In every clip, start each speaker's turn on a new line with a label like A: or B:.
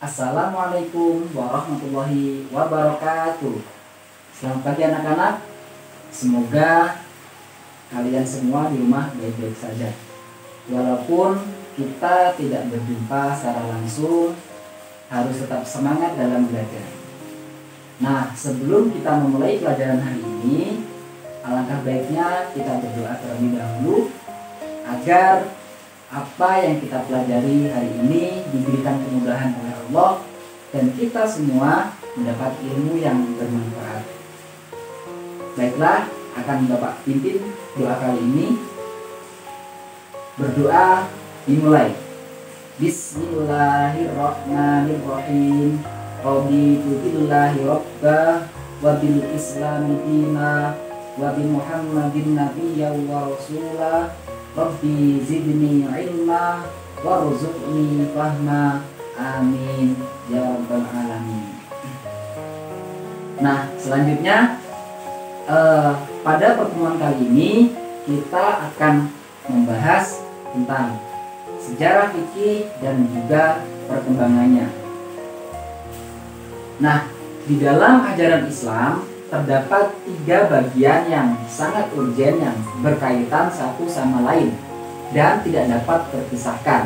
A: Assalamualaikum warahmatullahi wabarakatuh. Selamat pagi anak-anak. Semoga kalian semua di rumah baik-baik saja. Walaupun kita tidak berjumpa secara langsung, harus tetap semangat dalam belajar. Nah, sebelum kita memulai pelajaran hari ini, alangkah baiknya kita berdoa terlebih dahulu agar apa yang kita pelajari hari ini diberikan kemudahan oleh Allah dan kita semua mendapat ilmu yang bermanfaat. Baiklah, akan Bapak pimpin doa kali ini. Berdoa dimulai. Bismillahirrahmanirrahim. Raditu billahi rabba wa bil islami dina wa bi Muhammadin nabiyya wa rasulah. Rabbi zidni ilma warzuqni fahma, amin ya rabbal alamin. Nah, selanjutnya pada pertemuan kali ini kita akan membahas tentang sejarah fikih dan juga perkembangannya. Nah, di dalam ajaran Islam terdapat 3 bagian yang sangat urgen yang berkaitan satu sama lain dan tidak dapat terpisahkan,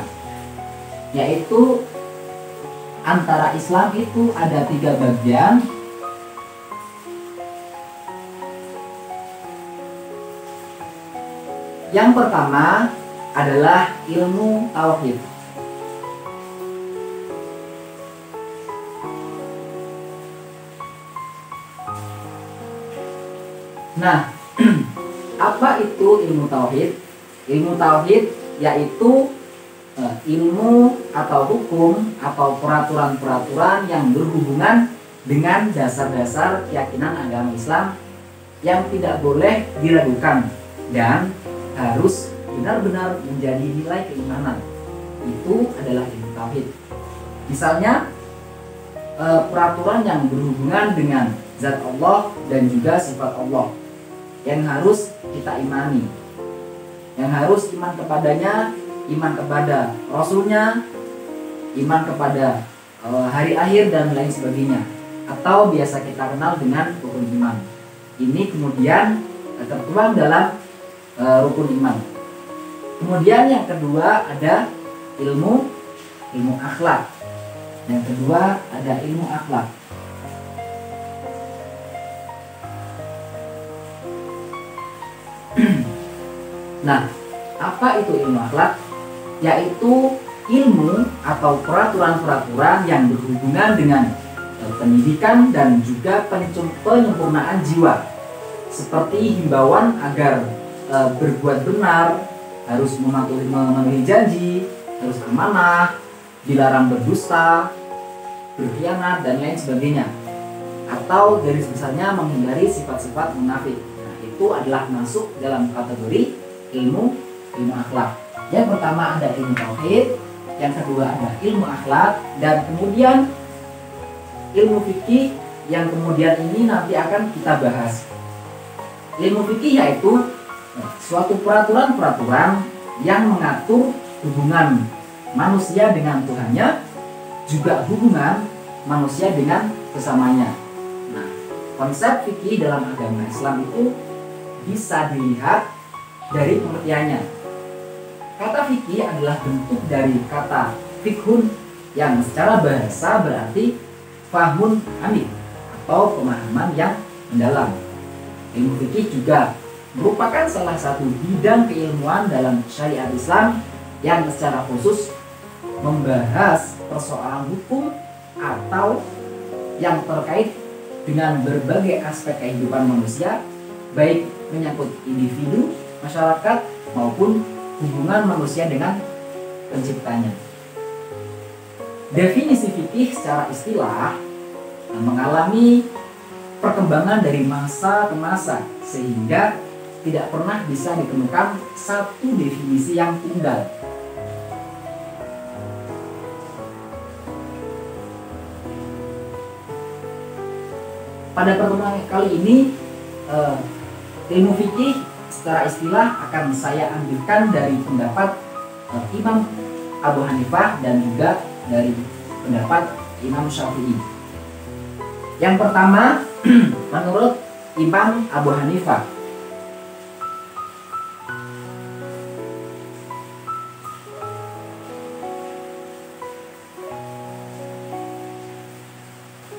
A: yaitu antara Islam itu ada 3 bagian. Yang pertama adalah ilmu tauhid. Nah, apa itu ilmu tauhid? Ilmu tauhid yaitu ilmu atau hukum atau peraturan-peraturan yang berhubungan dengan dasar-dasar keyakinan agama Islam yang tidak boleh diragukan dan harus benar-benar menjadi nilai keimanan. Itu adalah ilmu tauhid. Misalnya peraturan yang berhubungan dengan zat Allah dan juga sifat Allah yang harus kita imani, yang harus iman kepadanya, iman kepada Rasulnya, iman kepada hari akhir dan lain sebagainya, atau biasa kita kenal dengan rukun iman. Ini kemudian tertuang dalam rukun iman. Kemudian yang kedua ada ilmu akhlak. Yang kedua ada ilmu akhlak. Nah, apa itu ilmu akhlak? Yaitu ilmu atau peraturan-peraturan yang berhubungan dengan pendidikan dan juga penyempurnaan jiwa, seperti himbauan agar berbuat benar, harus memenuhi janji, harus amanah, dilarang berdusta, berkhianat dan lain sebagainya, atau garis besarnya menghindari sifat-sifat munafik. Nah, itu adalah masuk dalam kategori ilmu akhlak. Yang pertama ada ilmu tauhid, yang kedua ada ilmu akhlak, dan kemudian ilmu fikih yang kemudian ini nanti akan kita bahas. Ilmu fikih yaitu suatu peraturan-peraturan yang mengatur hubungan manusia dengan Tuhannya, juga hubungan manusia dengan sesamanya. Nah, konsep fikih dalam agama Islam itu bisa dilihat dari pengertiannya. Kata fikih adalah bentuk dari kata fikhun yang secara bahasa berarti fahmun amik atau pemahaman yang mendalam. Ilmu fikih juga merupakan salah satu bidang keilmuan dalam syariat Islam yang secara khusus membahas persoalan hukum atau yang terkait dengan berbagai aspek kehidupan manusia, baik menyangkut individu, masyarakat maupun hubungan manusia dengan penciptanya. Definisi fikih secara istilah mengalami perkembangan dari masa ke masa sehingga tidak pernah bisa ditemukan satu definisi yang tunggal. Pada pertemuan kali ini ilmu fikih secara istilah akan saya ambilkan dari pendapat Imam Abu Hanifah dan juga dari pendapat Imam Syafi'i. Yang pertama menurut Imam Abu Hanifah.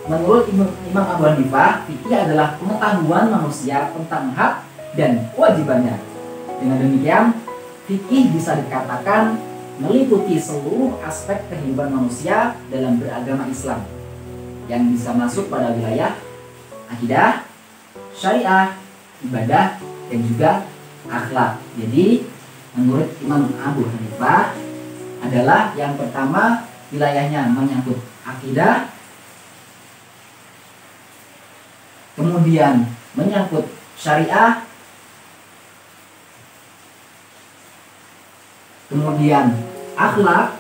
A: Menurut Imam Abu Hanifah, fikih adalah pengetahuan manusia tentang hak dan kewajibannya. Dengan demikian, fikih bisa dikatakan meliputi seluruh aspek kehidupan manusia dalam beragama Islam, yang bisa masuk pada wilayah akidah, syariah, ibadah, dan juga akhlak. Jadi, menurut Imam Abu Hanifah adalah yang pertama wilayahnya menyangkut akidah, kemudian menyangkut syariah, kemudian akhlak,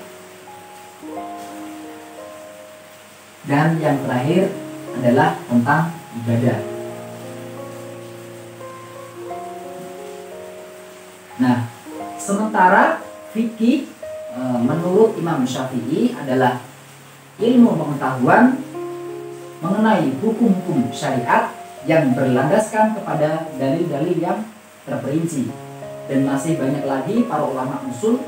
A: dan yang terakhir adalah tentang ibadah. Nah, sementara fikih menurut Imam Syafi'i adalah ilmu pengetahuan mengenai hukum-hukum syariat yang berlandaskan kepada dalil-dalil yang terperinci. Dan masih banyak lagi para ulama usul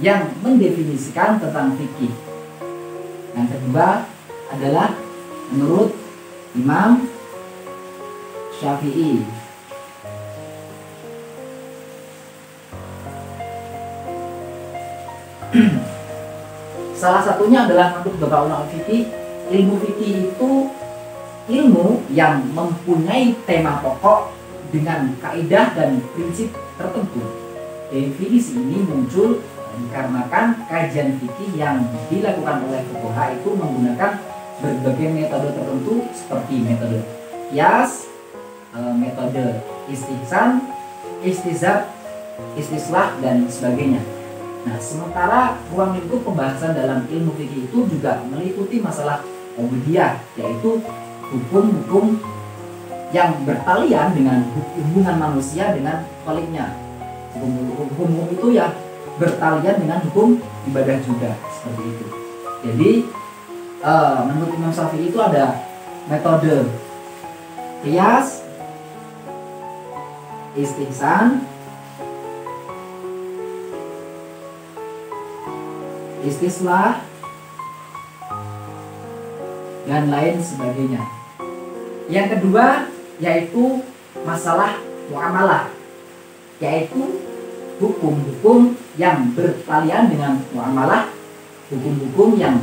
A: yang mendefinisikan tentang fikih. Yang kedua adalah menurut Imam Syafi'i. Salah satunya adalah menurut beberapa ulama fikih, ilmu fikih itu ilmu yang mempunyai tema pokok dengan kaidah dan prinsip tertentu. Definisi ini muncul dikarenakan kajian fikih yang dilakukan oleh fuqaha itu menggunakan berbagai metode tertentu seperti metode qiyas, metode istihsan, istizhab, istislah, dan sebagainya. Nah, sementara ruang lingkup pembahasan dalam ilmu fikih itu juga meliputi masalah ubudiyah, yaitu hukum-hukum yang bertalian dengan hubungan manusia dengan khaliknya. Hukum-hukum itu ya bertalian dengan hukum ibadah juga, seperti itu. Jadi menurut Imam Syafi'i itu ada metode qiyas, istihsan, istislah, dan lain sebagainya. Yang kedua yaitu masalah muamalah, yaitu hukum-hukum yang bertalian dengan muamalah, hukum-hukum yang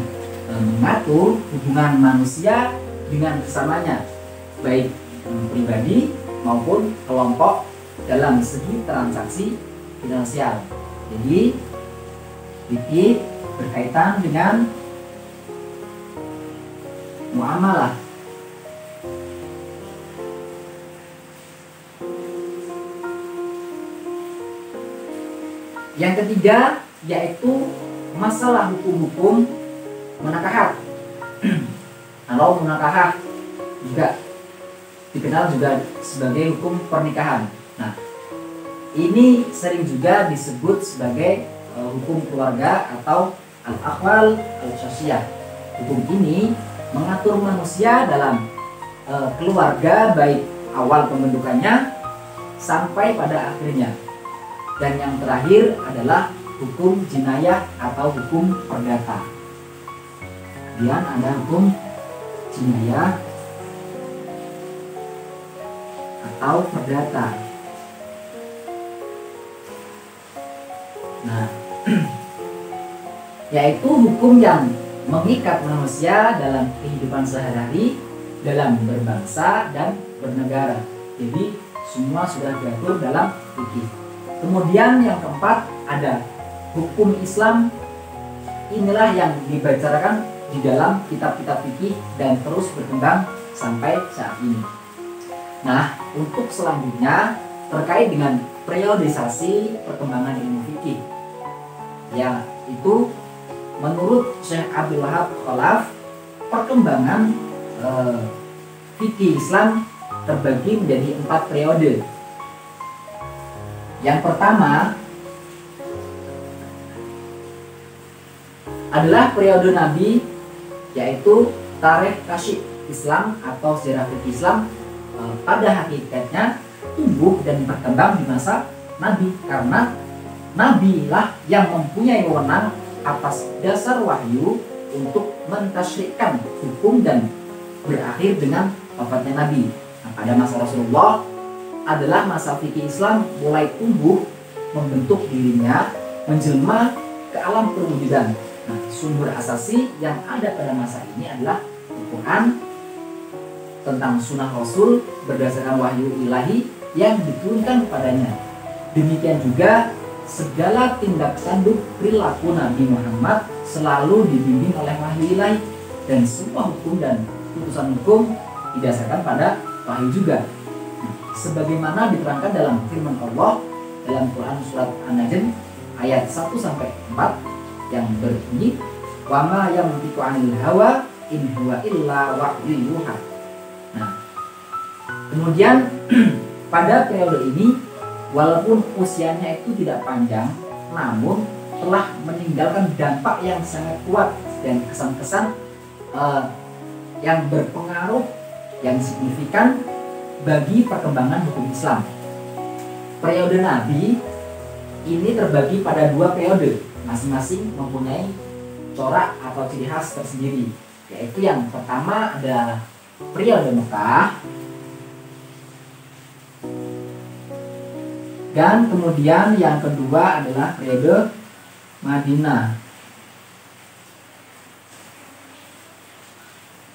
A: mengatur hubungan manusia dengan kesamanya, baik pribadi maupun kelompok dalam segi transaksi finansial. Jadi fikih berkaitan dengan muamalah. Yang ketiga yaitu masalah hukum-hukum munakahat. Kalau munakahat juga dikenal juga sebagai hukum pernikahan. Nah, ini sering juga disebut sebagai hukum keluarga atau al-akhwal al-syasyah. Hukum ini mengatur manusia dalam keluarga baik awal pembentukannya sampai pada akhirnya. Dan yang terakhir adalah hukum jinayah atau hukum perdata. Kemudian ada hukum jinayah atau perdata. Nah, yaitu hukum yang mengikat manusia dalam kehidupan sehari-hari, dalam berbangsa dan bernegara. Jadi semua sudah diatur dalam fikih. Kemudian yang keempat ada hukum Islam. Inilah yang dibacakan di dalam kitab-kitab fikih dan terus berkembang sampai saat ini. Nah, untuk selanjutnya terkait dengan periodisasi perkembangan ilmu fikih, ya itu menurut Syekh Abdul Wahab Khalaf, perkembangan fikih Islam terbagi menjadi 4 periode. Yang pertama adalah periode Nabi yaitu tarikh kasyif Islam atau sejarah fikih Islam pada hakikatnya tumbuh dan berkembang di masa Nabi, karena Nabi lah yang mempunyai wewenang atas dasar wahyu untuk mentasyrikkan hukum dan berakhir dengan wafatnya Nabi. Nah, pada masa Rasulullah adalah masa fikih Islam mulai tumbuh, membentuk dirinya, menjelma ke alam perwujudan. Nah, sumber asasi yang ada pada masa ini adalah Al-Quran tentang sunnah Rasul berdasarkan wahyu ilahi yang diturunkan padanya. Demikian juga segala tindak tanduk perilaku Nabi Muhammad selalu dibimbing oleh wahyu ilahi, dan semua hukum dan putusan hukum didasarkan pada wahyu juga. Sebagaimana diterangkan dalam firman Allah dalam Quran surat An-Najm ayat 1-4 yang berbunyi, wa ma yantiqu 'anil hawa in huwa illa wahyu yuha. Nah, kemudian pada periode ini walaupun usianya itu tidak panjang, namun telah meninggalkan dampak yang sangat kuat dan kesan-kesan yang berpengaruh, yang signifikan bagi perkembangan hukum Islam. Periode Nabi ini terbagi pada 2 periode, masing-masing mempunyai corak atau ciri khas tersendiri, yaitu yang pertama adalah periode Mekah, dan kemudian yang kedua adalah periode Madinah.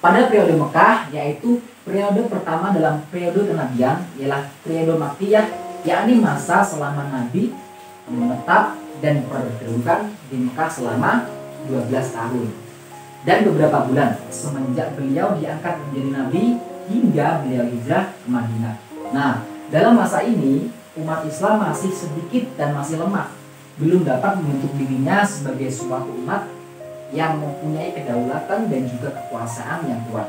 A: Pada periode Mekah, yaitu periode pertama dalam periode kenabian, ialah periode Makkiyah, yakni masa selama Nabi menetap dan berkedudukan di Mekah selama 12 tahun dan beberapa bulan semenjak beliau diangkat menjadi Nabi hingga beliau hijrah ke Madinah. Nah, dalam masa ini umat Islam masih sedikit dan masih lemah, belum dapat membentuk dirinya sebagai suatu umat yang mempunyai kedaulatan dan juga kekuasaan yang kuat.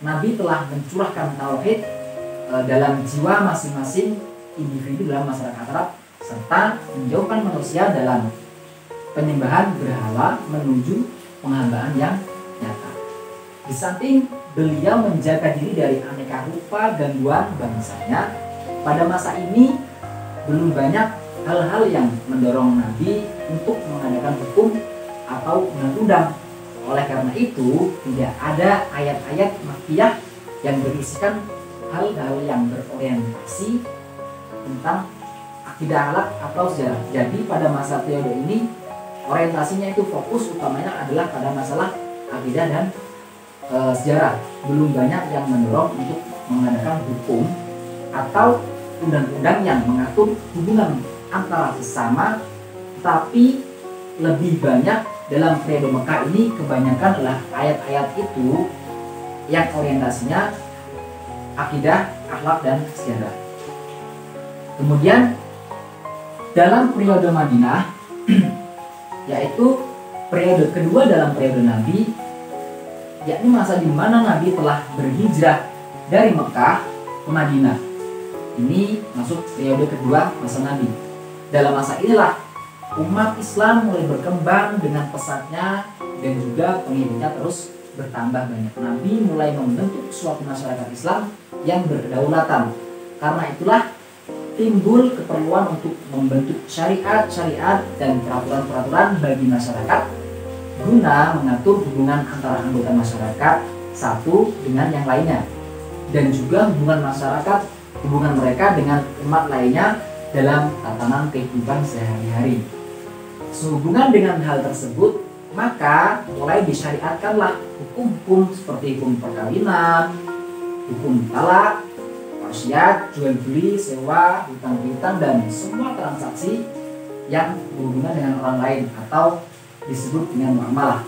A: Nabi telah mencurahkan tauhid dalam jiwa masing-masing individu dalam masyarakat Arab, serta menjauhkan manusia dalam penyembahan berhala menuju penghambaan yang nyata. Di samping beliau menjaga diri dari aneka rupa gangguan bangsanya, pada masa ini belum banyak hal-hal yang mendorong Nabi untuk mengadakan hukum atau undang-undang. Oleh karena itu, tidak ada ayat-ayat Makkiyah yang berisikan hal-hal yang berorientasi tentang akidah akhlak atau sejarah. Jadi pada masa periode ini orientasinya itu fokus utamanya adalah pada masalah akidah dan sejarah. Belum banyak yang mendorong untuk mengadakan hukum atau undang-undang yang mengatur hubungan antara sesama, tapi lebih banyak dalam periode Mekah ini kebanyakan adalah ayat-ayat itu yang orientasinya akidah, akhlak, dan sejarah. Kemudian dalam periode Madinah yaitu periode kedua dalam periode Nabi, yakni masa di mana Nabi telah berhijrah dari Mekah ke Madinah. Ini masuk periode kedua masa Nabi. Dalam masa inilah umat Islam mulai berkembang dengan pesatnya dan juga pengikutnya terus bertambah banyak. Nabi mulai membentuk suatu masyarakat Islam yang berkedaulatan. Karena itulah timbul keperluan untuk membentuk syariat-syariat dan peraturan-peraturan bagi masyarakat guna mengatur hubungan antara anggota masyarakat satu dengan yang lainnya, dan juga hubungan mereka dengan umat lainnya dalam tatanan kehidupan sehari-hari. Sehubungan dengan hal tersebut, maka mulai disyariatkanlah hukum-hukum seperti hukum perkawinan, hukum talak, wasiat, jual beli, sewa, hutang piutang, dan semua transaksi yang berhubungan dengan orang lain atau disebut dengan muamalah.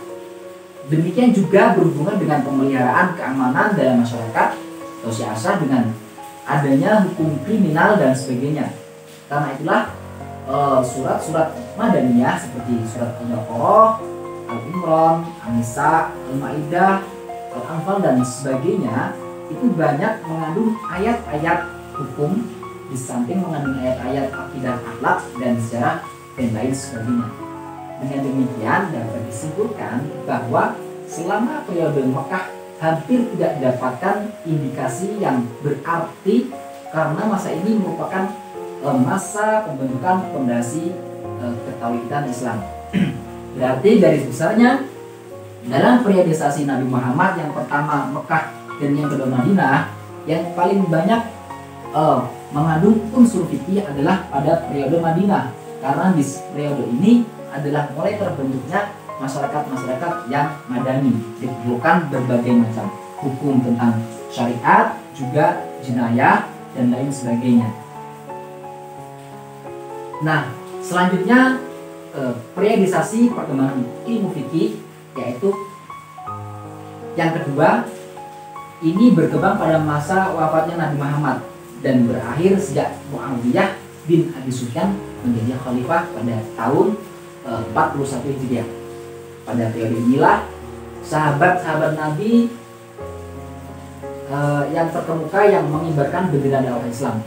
A: Demikian juga berhubungan dengan pemeliharaan keamanan dalam masyarakat atau siasah dengan adanya hukum kriminal dan sebagainya. Karena itulah surat-surat Madaniyah seperti surat Al-Baqarah, Al-Imran, An-Nisa, Al-Maidah, Al-Anfal, dan sebagainya itu banyak mengandung ayat-ayat hukum di samping mengandung ayat-ayat akidah, akhlak, dan sejarah dan lain sebagainya. Dengan demikian dapat disimpulkan bahwa selama periode Mekah hampir tidak didapatkan indikasi yang berarti, karena masa ini merupakan masa pembentukan fondasi ketauhidan Islam. Berarti garis besarnya dalam periodisasi Nabi Muhammad, yang pertama Mekah dan yang kedua Madinah, yang paling banyak mengandung unsur fikih adalah pada periode Madinah, karena di periode ini adalah mulai terbentuknya masyarakat-masyarakat yang madani, diperlukan berbagai macam hukum tentang syariat, juga jenayah dan lain sebagainya. Nah, selanjutnya periodisasi perkembangan ilmu fikih, yaitu yang kedua, ini berkembang pada masa wafatnya Nabi Muhammad dan berakhir sejak Muawiyah bin Abi Sufyan menjadi khalifah pada tahun 41 Hijriah. Pada periode inilah sahabat-sahabat Nabi yang terkemuka yang mengibarkan bendera dakwah Islam.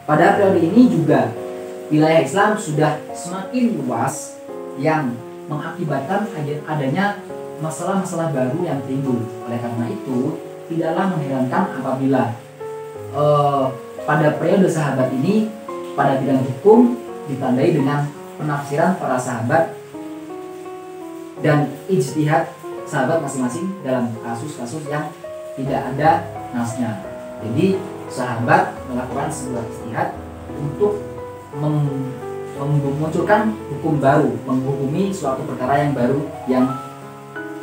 A: Pada periode ini juga wilayah Islam sudah semakin luas, yang mengakibatkan adanya masalah-masalah baru yang timbul. Oleh karena itu, tidaklah mengherankan apabila pada periode sahabat ini, pada bidang hukum ditandai dengan penafsiran para sahabat dan ijtihad sahabat masing-masing dalam kasus-kasus yang tidak ada nasnya. Jadi sahabat melakukan sebuah ijtihad untuk memunculkan hukum baru, menghukumi suatu perkara yang baru yang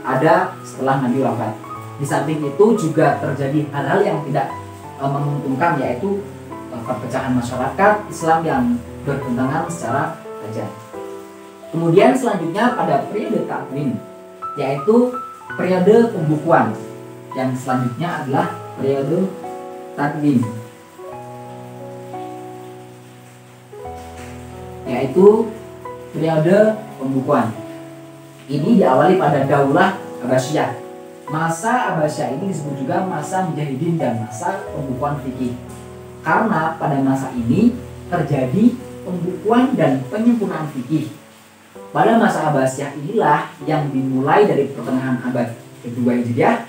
A: ada setelah Nabi wafat. Di samping itu juga terjadi hal-hal yang tidak menguntungkan, yaitu perpecahan masyarakat Islam yang bertentangan secara tajam. Kemudian selanjutnya pada periode takwin, yaitu periode pembukuan. Yang selanjutnya adalah periode takwin, yaitu periode pembukuan. Ini diawali pada Daulah Abbasiyah. Masa Abbasiyah ini disebut juga masa Mujahidin dan masa pembukuan fikih, karena pada masa ini terjadi pembukuan dan penyempurnaan fikih. Pada masa Abbasiyah inilah yang dimulai dari pertengahan abad kedua Hijriah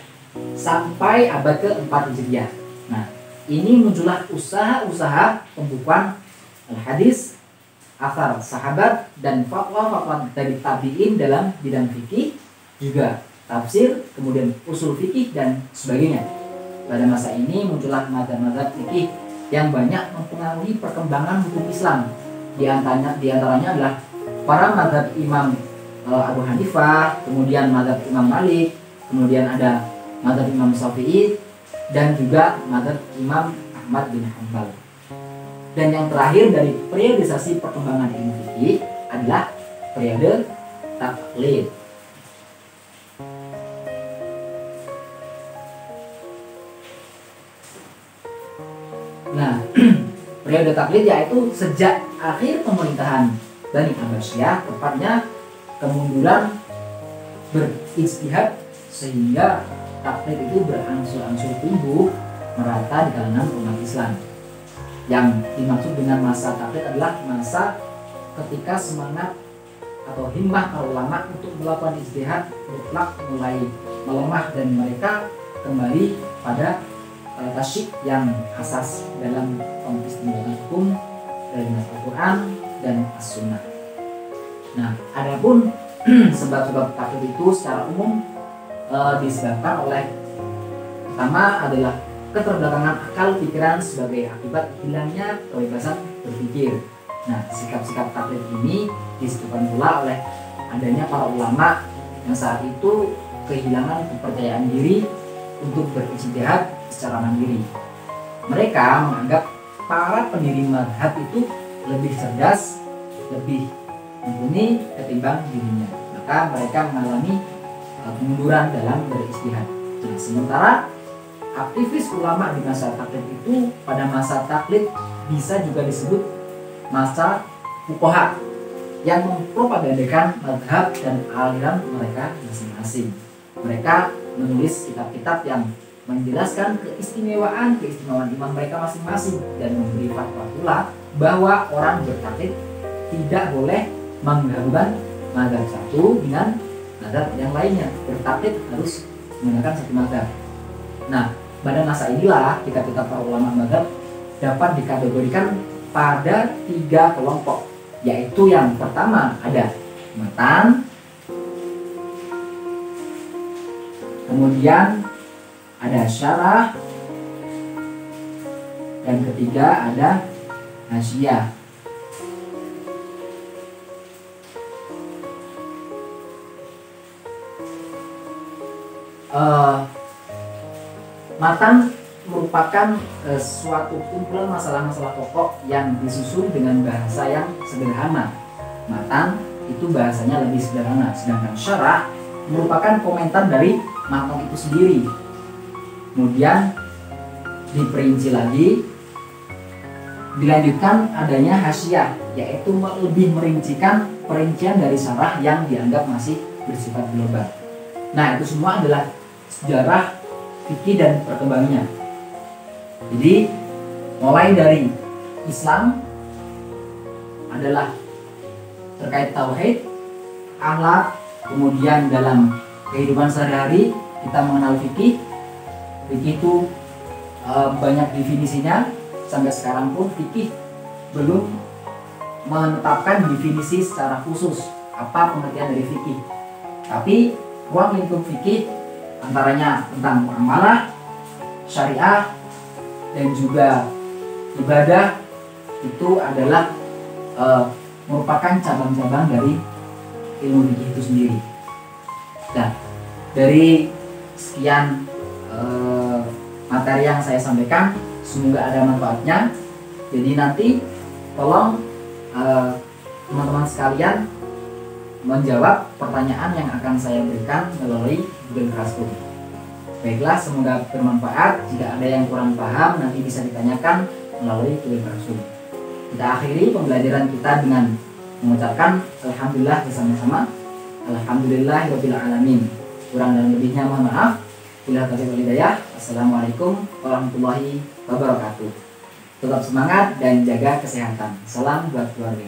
A: sampai abad ke-4 Hijriah. Nah, ini muncullah usaha-usaha pembukuan al-hadis, asar sahabat, dan fatwa-fatwa dari tabi'in dalam bidang fikih, juga tafsir, kemudian usul fikih dan sebagainya. Pada masa ini muncullah mazhab-mazhab fikih yang banyak mempengaruhi perkembangan hukum Islam. Di antaranya adalah para mazhab Imam Abu Hanifah, kemudian mazhab Imam Malik, kemudian ada mazhab Imam Syafi'i, dan juga mazhab Imam Ahmad bin Hanbal. Dan yang terakhir dari periodisasi perkembangan ilmu fikih adalah periode taklid. Nah, periode taklid yaitu sejak akhir pemerintahan Bani Abbasiyah, tepatnya kemunduran berijtihad sehingga taklid itu berangsur-angsur tumbuh merata di kalangan umat Islam. Yang dimaksud dengan masa taklid adalah masa ketika semangat atau himmah para ulama untuk melakukan ijtihad mutlak mulai melemah, dan mereka kembali pada tasyik yang asas dalam pengistimbangan hukum dari Al-Quran dan As-Sunnah. Nah, adapun sebab-sebab taklid itu secara umum disebabkan oleh, pertama adalah keterbelakangan akal pikiran sebagai akibat hilangnya kebebasan berpikir. Nah, sikap-sikap taklid ini disebabkan pula oleh adanya para ulama yang saat itu kehilangan kepercayaan diri untuk berijtihad secara mandiri. Mereka menganggap para pendiri mazhab itu lebih cerdas, lebih mumpuni ketimbang dirinya. Maka mereka mengalami kemunduran dalam berijtihad. Nah, sementara aktivis ulama di masa taklid itu, pada masa taklid bisa juga disebut masa fuqaha yang mempropagandakan mazhab dan aliran mereka masing-masing. Mereka menulis kitab-kitab yang menjelaskan keistimewaan imam mereka masing-masing dan memberi fatwa pula bahwa orang bertaklid tidak boleh menggabungkan mazhab satu dengan madzhab yang lainnya. Bertaklid harus menggunakan satu madzhab. Nah, pada masa inilah kita para ulama madzhab dapat dikategorikan pada 3 kelompok, yaitu yang pertama ada matan, kemudian ada syarah, dan ketiga ada hasyiah. Matan merupakan suatu kumpulan masalah-masalah pokok yang disusun dengan bahasa yang sederhana. Matan itu bahasanya lebih sederhana, sedangkan syarah merupakan komentar dari matan itu sendiri. Kemudian diperinci lagi, dilanjutkan adanya hasyiah, yaitu lebih merincikan perincian dari syarah yang dianggap masih bersifat global. Nah, itu semua adalah sejarah fikih dan perkembangannya. Jadi mulai dari Islam adalah terkait tauhid, akhlak, kemudian dalam kehidupan sehari-hari kita mengenal fikih. Fikih itu banyak definisinya, sampai sekarang pun fikih belum menetapkan definisi secara khusus apa pengertian dari fikih. Tapi ruang lingkup fikih antaranya tentang muamalah, syariah, dan juga ibadah itu adalah merupakan cabang-cabang dari ilmu fikih itu sendiri. Nah, dari sekian materi yang saya sampaikan, semoga ada manfaatnya. Jadi nanti tolong teman-teman sekalian menjawab pertanyaan yang akan saya berikan melalui Google Classroom. Baiklah, semoga bermanfaat. Jika ada yang kurang paham, nanti bisa ditanyakan melalui Google Classroom. Kita akhiri pembelajaran kita dengan mengucapkan alhamdulillah bersama-sama. Alhamdulillahirabbil alamin. Kurang dan lebihnya mohon maaf. Bila taufiq wal hidayah. Assalamualaikum warahmatullahi wabarakatuh. Tetap semangat dan jaga kesehatan. Salam buat keluarga.